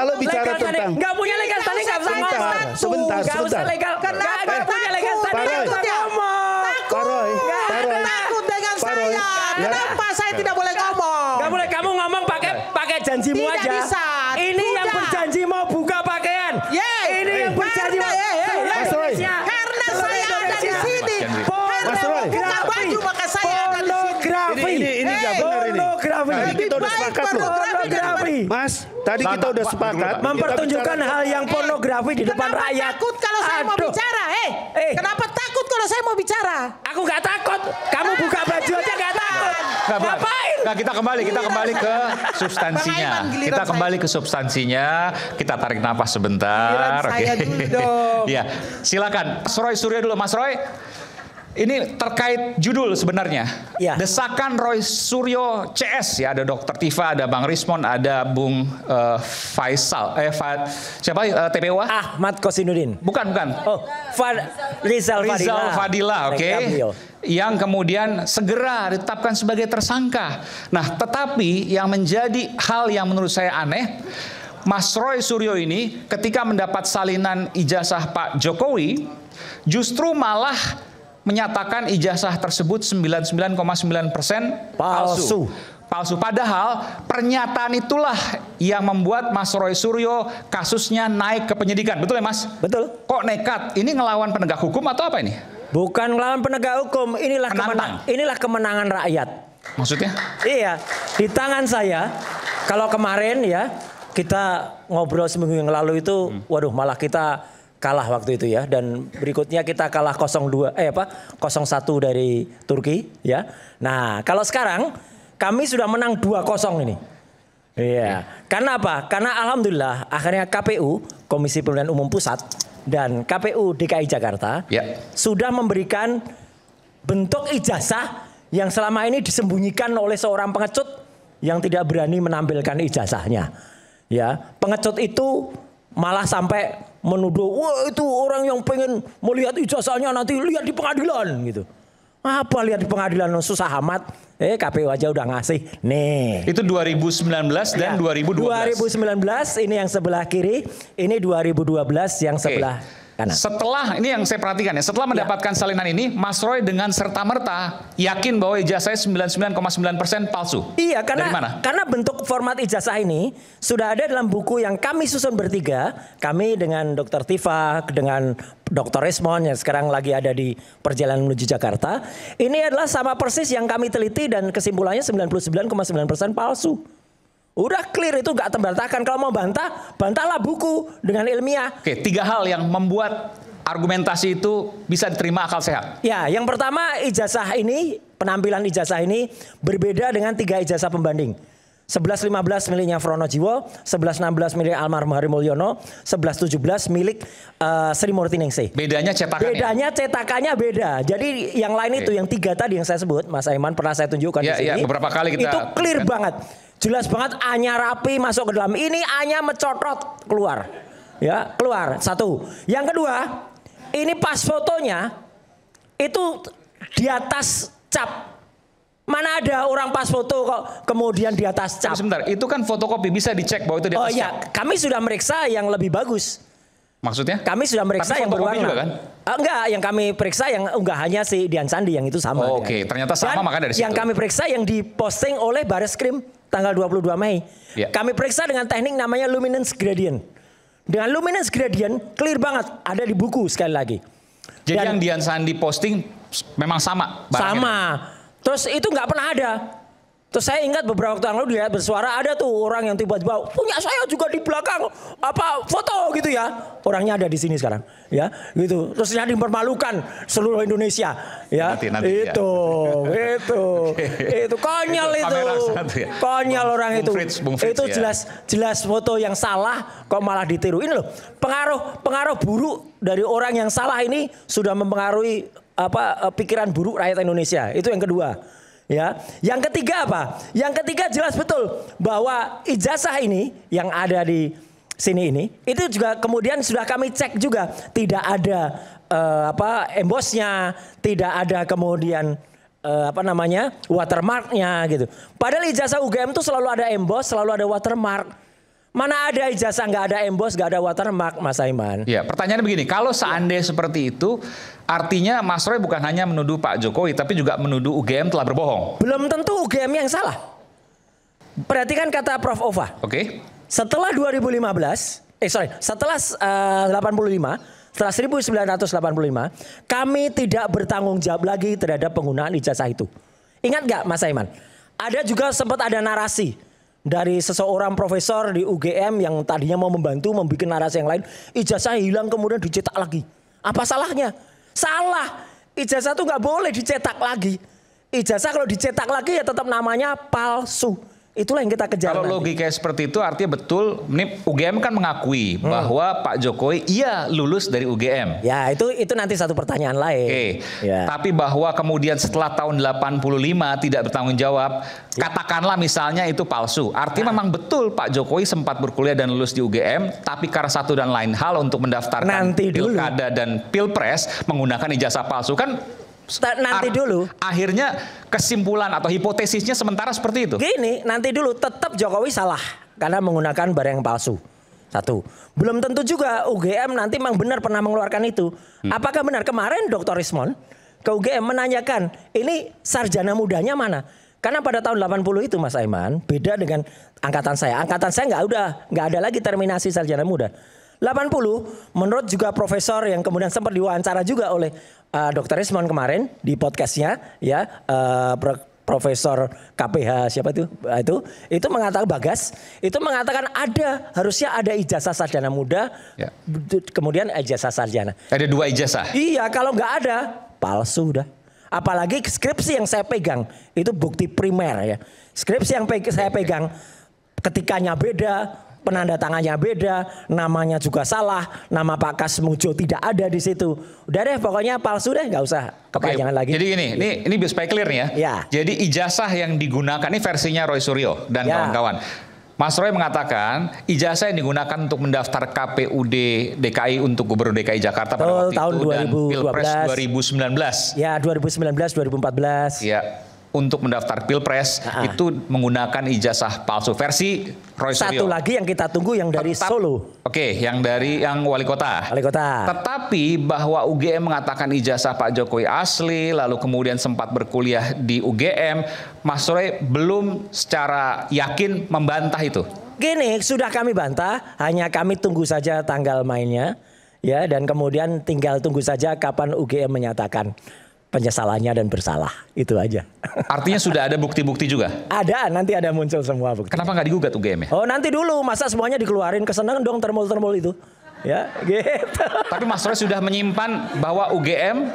Kalau bicara legal tentang nggak punya legal standing nggak usah ngomong. Sebentar. Nggak usah legal. Nggak punya legal standing nggak usah ngomong. Takut dengan saya. Kenapa saya tidak boleh ngomong? Nggak boleh kamu ngomong pakai janjimu Tidak aja. bisa. Ini yang Sudah. berjanji mau buka pakaian. Ini yang berjanji mau. Mas Roy. Karena saya ada di sini. Mas Roy. Buka baju maka saya ada di sini. Pornografi. Ini nggak benar ini. Pornografi. Tadi kita udah sepakat loh. Pornografi. Mas, tadi kita udah sepakat. Mempertunjukkan hal yang pornografi di depan Kenapa rakyat. takut kalau saya mau Aduh. bicara? Kenapa takut kalau saya mau bicara? Aku nggak takut. Kamu buka baju aja nggak takut. Ngapain? Nah, kita kembali ke substansinya. Bang Aiman, giliran Kita kembali ke substansinya. Kita tarik napas sebentar. Giliran saya dulu dong. Ya, silakan. Mas Roy Suryo dulu, Mas Roy. Ini terkait judul sebenarnya. Ya. Desakan Roy Suryo CS ya, ada Dr. Tifa, ada Bang Rismon, ada Bung Faisal. Siapa TPO? Ahmad Kosinudin. Bukan. Oh, Rizal Fadila, oke. Yang kemudian segera ditetapkan sebagai tersangka. Nah, tetapi yang menjadi hal yang menurut saya aneh, Mas Roy Suryo ini ketika mendapat salinan ijazah Pak Jokowi, justru malah menyatakan ijazah tersebut 99,9% palsu. Padahal pernyataan itulah yang membuat Mas Roy Suryo kasusnya naik ke penyidikan. Betul ya Mas? Betul. Kok nekat? Ini ngelawan penegak hukum atau apa ini? Bukan ngelawan penegak hukum, inilah kemenangan rakyat. Maksudnya? Iya, di tangan saya. Kalau kemarin ya kita ngobrol seminggu yang lalu itu, waduh malah kita kalah waktu itu ya, dan berikutnya kita kalah 0-1 dari Turki ya. Nah, kalau sekarang kami sudah menang 2-0 ini. Iya. Karena apa? Karena alhamdulillah akhirnya KPU, Komisi Pemilihan Umum Pusat dan KPU DKI Jakarta sudah memberikan bentuk ijazah yang selama ini disembunyikan oleh seorang pengecut yang tidak berani menampilkan ijazahnya. Ya, pengecut itu malah sampai menuduh, wah itu orang yang pengen melihat ijazahnya nanti lihat di pengadilan gitu. Apa lihat di pengadilan susah amat? KPU aja udah ngasih. Nih. Itu 2019 dan 2012. 2019 ini yang sebelah kiri, ini 2012 yang sebelah kanan. Setelah, ini yang saya perhatikan ya, setelah mendapatkan salinan ini, Mas Roy dengan serta-merta yakin bahwa ijazahnya 99,9% palsu. Iya, Dari mana? karena bentuk format ijazah ini sudah ada dalam buku yang kami susun bertiga. Kami dengan Dr. Tifa, dengan Dr. Rismon yang sekarang lagi ada di perjalanan menuju Jakarta. Ini adalah sama persis yang kami teliti dan kesimpulannya 99,9% palsu. Udah clear, itu nggak terbantahkan. Kalau mau bantah, bantahlah buku dengan ilmiah. Oke, 3 hal yang membuat argumentasi itu bisa diterima akal sehat. Ya, yang pertama ijazah ini, penampilan ijazah ini berbeda dengan 3 ijazah pembanding. 11-15 miliknya Frono Jiwo, 11-16 milik almarhum Hari Mulyono, 11-17 milik Sri Murti Ningsih. Bedanya cetakannya? Bedanya cetakannya beda. Jadi yang lain itu, yang 3 tadi yang saya sebut, Mas Aiman pernah saya tunjukkan di sini. Ya, beberapa kali kita. Itu clear banget. Jelas banget A-nya rapi masuk ke dalam. Ini A-nya mencotot keluar. Ya, keluar. 1. Yang kedua, ini pas fotonya itu di atas cap. Mana ada orang pas foto kok kemudian di atas cap. Sebentar, itu kan fotokopi, bisa dicek bahwa itu di atas cap. Oh iya, kami sudah meriksa yang lebih bagus. Maksudnya? Kami sudah meriksa yang berwarna. Juga kan? Enggak, yang kami periksa yang unggahannya si Dian Sandi yang itu sama. Oke, ternyata sama, maka dari situ. Yang kami periksa yang diposting oleh Bareskrim tanggal 22 Mei. Ya. Kami periksa dengan teknik namanya luminance gradient. Dengan luminance gradient clear banget, ada di buku sekali lagi. Jadi yang Dian Sandi posting memang sama? Sama. Terus itu nggak pernah ada. Terus saya ingat beberapa waktu yang lalu dia bersuara, ada tuh orang yang tiba-tiba punya saya juga di belakang apa foto gitu ya. Orangnya ada di sini sekarang, ya gitu. Terus dia dipermalukan seluruh Indonesia, ya. Nanti, itu konyol itu, konyol orang itu. Itu jelas foto yang salah, kok malah ditiru. Ini loh pengaruh buruk dari orang yang salah ini sudah mempengaruhi pikiran buruk rakyat Indonesia. Itu yang kedua. Ya, yang ketiga apa? Yang ketiga jelas betul bahwa ijazah ini yang ada di sini ini itu juga kemudian sudah kami cek juga tidak ada embosnya, tidak ada kemudian watermarknya gitu. Padahal ijazah UGM itu selalu ada emboss, selalu ada watermark. Mana ada ijazah, nggak ada embos, nggak ada watermark, Mas Aiman. Ya, pertanyaannya begini, kalau seandainya seperti itu, artinya Mas Roy bukan hanya menuduh Pak Jokowi, tapi juga menuduh UGM telah berbohong. Belum tentu UGM yang salah. Perhatikan kata Prof. Ova. Oke. Setelah 2015, setelah 85, setelah 1985, kami tidak bertanggung jawab lagi terhadap penggunaan ijazah itu. Ingat nggak, Mas Aiman? Ada juga sempat ada narasi dari seseorang profesor di UGM yang tadinya mau membantu membuat narasi yang lain, ijazah hilang kemudian dicetak lagi. Apa salahnya? Salah. Ijazah itu nggak boleh dicetak lagi. Ijazah kalau dicetak lagi ya tetap namanya palsu. Itulah yang kita kejar. Kalau logikanya seperti itu artinya betul, ini UGM kan mengakui bahwa Pak Jokowi lulus dari UGM. Ya itu nanti satu pertanyaan lain. Oke. Ya. Tapi bahwa kemudian setelah tahun 85 tidak bertanggung jawab, katakanlah misalnya itu palsu. Artinya memang betul Pak Jokowi sempat berkuliah dan lulus di UGM, tapi karena satu dan lain hal untuk mendaftarkan Nanti dulu. pilkada dan pilpres menggunakan ijazah palsu kan. Nanti dulu. Akhirnya kesimpulan atau hipotesisnya sementara seperti itu. Gini, nanti dulu tetap Jokowi salah karena menggunakan barang yang palsu. Satu. Belum tentu juga UGM nanti memang benar pernah mengeluarkan itu. Apakah benar kemarin Dr. Rismon ke UGM menanyakan, ini sarjana mudanya mana? Karena pada tahun 80 itu Mas Aiman, beda dengan angkatan saya. Angkatan saya nggak ada lagi terminasi sarjana muda. 80 menurut juga profesor yang kemudian sempat diwawancara juga oleh Dr. Rismon kemarin di podcastnya ya, Profesor KPH siapa itu mengatakan Bagas itu mengatakan harusnya ada ijazah sarjana muda ya. Kemudian ijazah sarjana. Ada 2 ijazah. Iya, kalau nggak ada palsu dah. Apalagi skripsi yang saya pegang itu bukti primer ya. Skripsi yang saya pegang ketikanya beda, penanda tangannya beda, namanya juga salah, nama Pak Kasmujo tidak ada di situ. Udah deh, pokoknya palsu deh, nggak usah kepanjangan lagi. Jadi gini, ini supaya clear nih ya. Ya. Jadi ijazah yang digunakan ini versinya Roy Suryo dan kawan-kawan. Mas Roy mengatakan ijazah yang digunakan untuk mendaftar KPUD DKI untuk Gubernur DKI Jakarta pada waktu tahun itu 2012. dan Pilpres 2019. Ya, 2019, 2014. Ya. Untuk mendaftar Pilpres itu menggunakan ijazah palsu versi Roy Suryo. Satu lagi yang kita tunggu yang dari Solo. Oke, yang wali kota. Wali kota. Tetapi bahwa UGM mengatakan ijazah Pak Jokowi asli, lalu kemudian sempat berkuliah di UGM, Mas Roy belum secara yakin membantah itu. Gini, sudah kami bantah, hanya kami tunggu saja tanggal mainnya, ya, dan kemudian tinggal tunggu saja kapan UGM menyatakan penyesalannya dan bersalah, itu aja. Artinya sudah ada bukti-bukti juga? Ada, nanti ada muncul semua bukti. Kenapa nggak digugat UGM ya? Oh nanti dulu, masa semuanya dikeluarin, kesenangan dong termol-termol itu. Ya gitu. Tapi Mas Roy sudah menyimpan bahwa UGM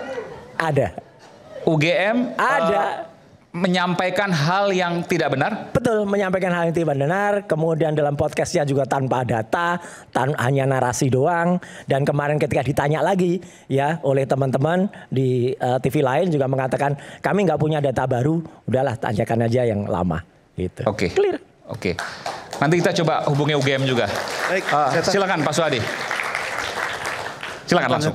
ada. Menyampaikan hal yang tidak benar? Betul, menyampaikan hal yang tidak benar. Kemudian dalam podcastnya juga tanpa data, hanya narasi doang. Dan kemarin ketika ditanya lagi ya oleh teman-teman di TV lain juga mengatakan kami nggak punya data baru. Udahlah tanyakan aja yang lama. Gitu. Oke. Clear. Oke. Nanti kita coba hubungi UGM juga. Baik, silakan Pak Suhadi. Silakan langsung.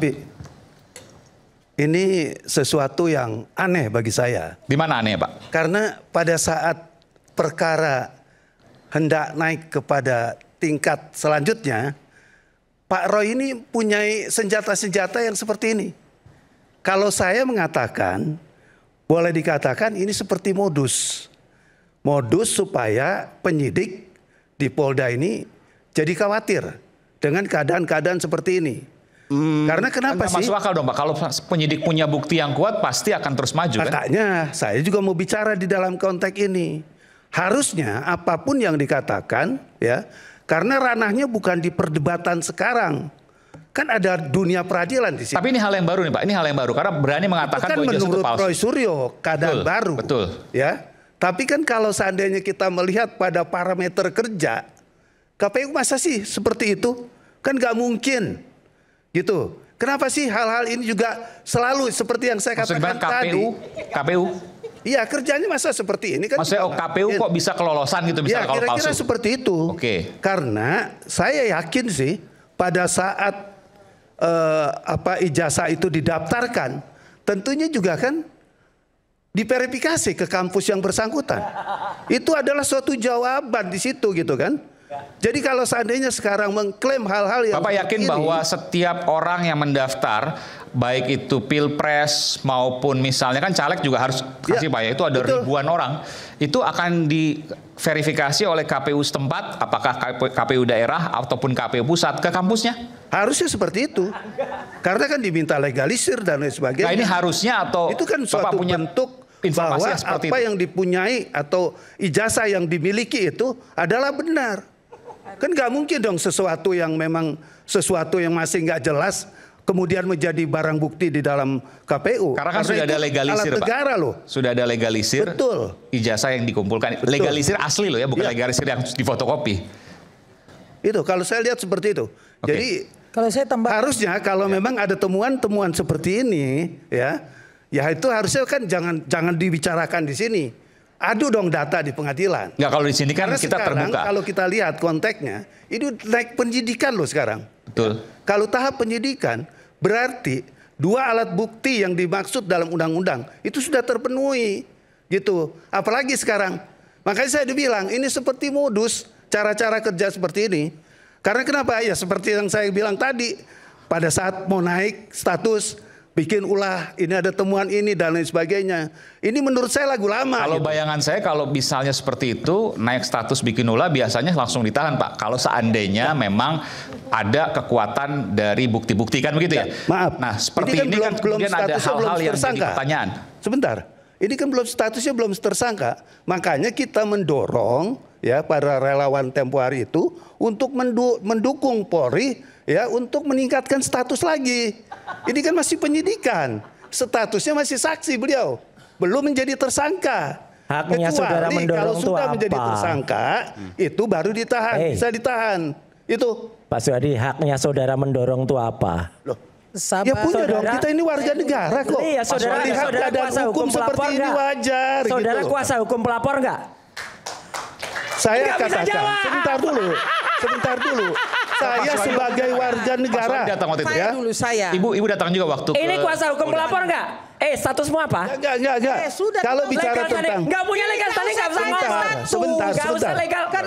Ini sesuatu yang aneh bagi saya. Di mana aneh, Pak? Karena pada saat perkara hendak naik kepada tingkat selanjutnya, Pak Roy ini punya senjata-senjata yang seperti ini. Kalau saya mengatakan, boleh dikatakan ini seperti modus. Modus supaya penyidik di Polda ini jadi khawatir dengan keadaan-keadaan seperti ini. Karena kenapa sih? Masuk akal dong Pak, kalau penyidik punya bukti yang kuat pasti akan terus maju kan? Makanya saya juga mau bicara di dalam konteks ini. Harusnya apapun yang dikatakan ya, karena ranahnya bukan di perdebatan sekarang. Kan ada dunia peradilan di sini. Tapi ini hal yang baru nih Pak, ini hal yang baru karena berani mengatakan kan bahwa ijazah itu menurut palsu. Roy Suryo keadaan baru. Betul. Ya. Tapi kan kalau seandainya kita melihat pada parameter kerja, KPU masa sih seperti itu? Kan nggak mungkin. Gitu. Kenapa sih hal-hal ini juga selalu seperti yang saya katakan tadi? KPU? Iya, kerjanya masa seperti ini kan. Maksudnya KPU kok bisa kelolosan gitu misalnya kalau palsu? Kira-kira seperti itu. Oke. Karena saya yakin sih pada saat ijazah itu didaftarkan, tentunya juga kan diverifikasi ke kampus yang bersangkutan. Itu adalah suatu jawaban di situ gitu kan. Jadi kalau seandainya sekarang mengklaim hal-hal yang Bapak yakin bahwa setiap orang yang mendaftar, baik itu pilpres maupun misalnya kan caleg juga harus kasih Pak ya, itu ada ribuan orang, itu akan diverifikasi oleh KPU setempat, apakah KPU daerah ataupun KPU pusat ke kampusnya? Harusnya seperti itu. Karena kan diminta legalisir dan lain sebagainya. Nah ini harusnya atau itu kan Bapak suatu punya bentuk informasi bahwa seperti apa itu? yang dipunyai atau ijazah yang dimiliki itu adalah benar. Kan nggak mungkin dong sesuatu yang memang sesuatu yang masih nggak jelas kemudian menjadi barang bukti di dalam KPU. Karena kan sudah ada legalisir, alat Pak. negara loh. Sudah ada legalisir. Betul. Ijazah yang dikumpulkan. Betul. Legalisir asli loh ya, bukan Iya. legalisir yang difotokopi. Itu kalau saya lihat seperti itu. Oke. Jadi Kalau saya tambah harusnya kalau memang ada temuan-temuan seperti ini, ya itu harusnya kan jangan dibicarakan di sini. Adu dong data di pengadilan. Nggak, kalau di sini kan Karena kita sekarang, terbuka. kalau kita lihat konteksnya, itu naik penyidikan loh sekarang. Betul. Kalau tahap penyidikan, berarti 2 alat bukti yang dimaksud dalam undang-undang itu sudah terpenuhi, gitu. Apalagi sekarang, makanya saya dibilang ini seperti modus cara-cara kerja seperti ini. Karena kenapa? Ya seperti yang saya bilang tadi, pada saat mau naik status, bikin ulah, ini ada temuan ini dan lain sebagainya. Ini menurut saya lagu lama. Kalau gitu. bayangan saya kalau misalnya seperti itu naik status bikin ulah biasanya langsung ditahan Pak. Kalau seandainya memang ada kekuatan dari bukti-bukti kan begitu ya? Maaf. Nah seperti ini kan kemudian ada statusnya hal-hal yang jadi tersangka. pertanyaan. Sebentar, ini kan belum statusnya belum tersangka. Makanya kita mendorong ya para relawan tempo hari itu untuk mendukung Polri ya untuk meningkatkan status lagi. Ini kan masih penyidikan, statusnya masih saksi beliau, belum menjadi tersangka. Haknya saudara mendorong kalau itu sudah apa? menjadi tersangka, itu baru ditahan, bisa ditahan. Itu. Pak Suhadi, haknya saudara mendorong itu apa? Loh, sabar. ya punya dong, Saudara- kita ini warga negara kok. Iya, saudara, Melihat saudara keadaan kuasa hukum hukum seperti pelapor ini nggak? wajar. Saudara gitu. kuasa hukum pelapor nggak? Saya Nggak bisa katakan, jawab. sebentar dulu. Saya sebagai warga negara. Mas Wadi datang waktu itu saya ya? dulu saya. Ibu datang juga waktu Ini kuasa hukum pelapor nggak? Statusmu apa? Enggak. Sudah, Kalau bicara Legal standing. tentang Nggak punya legal standing, nggak usah Sebentar, ngomong. sebentar, Nggak usah sebentar. legal. Nggak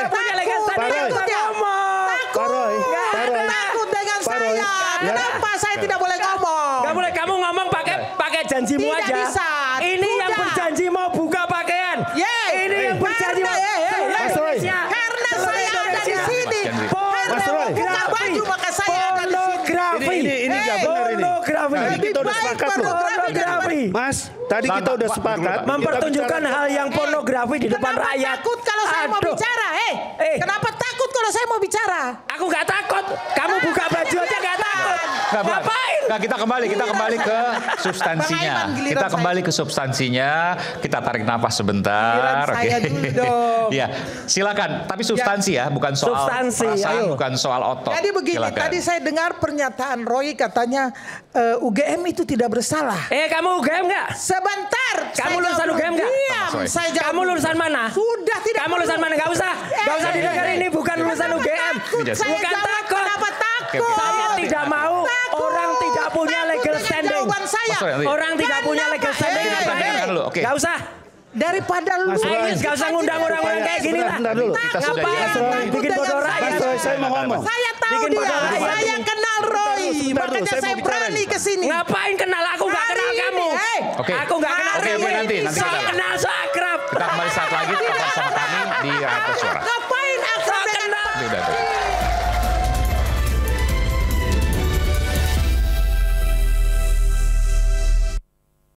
punya legal takut? standing, nggak usah Pak Roy. ngomong. Pak Roy, Pak Roy. Takut dengan Pak Roy, saya. ya. Kenapa saya tidak boleh ngomong? Nggak boleh kamu ngomong pakai janjimu Tidak aja. bisa. Ini yang Sudah. berjanji mau buka pakaian. Yeay. Ini yang berjanji mau. Mas Roy. Karena saya ada di sini. Mas Roy. Buka baju maka saya ada di sini. Pornografi. Ini nggak benar ini. Pornografi. Tadi kita udah Lebih sepakat baik loh. Pornografi. Mas, tadi kita udah Pak, sepakat. Pak. Mempertunjukkan hal yang pornografi di depan Kenapa rakyat. takut kalau saya mau Aduh. bicara? Kenapa takut kalau saya mau bicara? Aku nggak takut. Kamu buka baju aja nggak takut. Nggak, Pak. Ngapain? Nggak, kita kembali ke substansinya. Bang Aiman, giliran Kita saya. kembali ke substansinya. Kita tarik nafas sebentar. Giliran saya dulu dong. Ya, silakan. Tapi substansi ya, bukan soal Substansi, perasaan, ayo. bukan soal otot. Jadi begini, Silakan. tadi saya dengar pernyataan Roy katanya UGM itu tidak bersalah. Kamu UGM nggak? Sebentar. Kamu saya lulusan jawab UGM dulu. nggak? Diam, Mas Roy. saya jawab Kamu dulu. lulusan mana? Sudah tidak. Kamu lulusan mana? Nggak usah didengar, ini bukan lulusan UGM. Saya Bukan jawab, takut. kenapa takut? Saya tidak mau Takut. orang tidak punya Takut legal dengan standing. jawaban saya. Mas Roy, nanti. Orang tidak punya legal standing. Kenapa? Dengarkan dulu, oke. Nggak usah. Daripada lu. Mas Roy. Nggak usah ngundang orang-orang kayak gini lah. Sebentar dulu. Kita sudah Ngapain? janji. Bikin bodoh Mas rakyat. Roy, saya mau ngomong. Saya tahu Bikin dia. bodoh rakyat. Saya kenal Roy. Sebentar dulu, Makanya saya saya mau bicara berani nih. ke sini. Ngapain kenal aku nggak kenal Hari kamu? ini, Oke. Aku nggak kenal Oke, kamu. nanti So kita- kenal so akrab. Kita kembali saat lagi tetap bersama kami di Rakyat Suara. Ngapain aku So dengan kenal. Udah.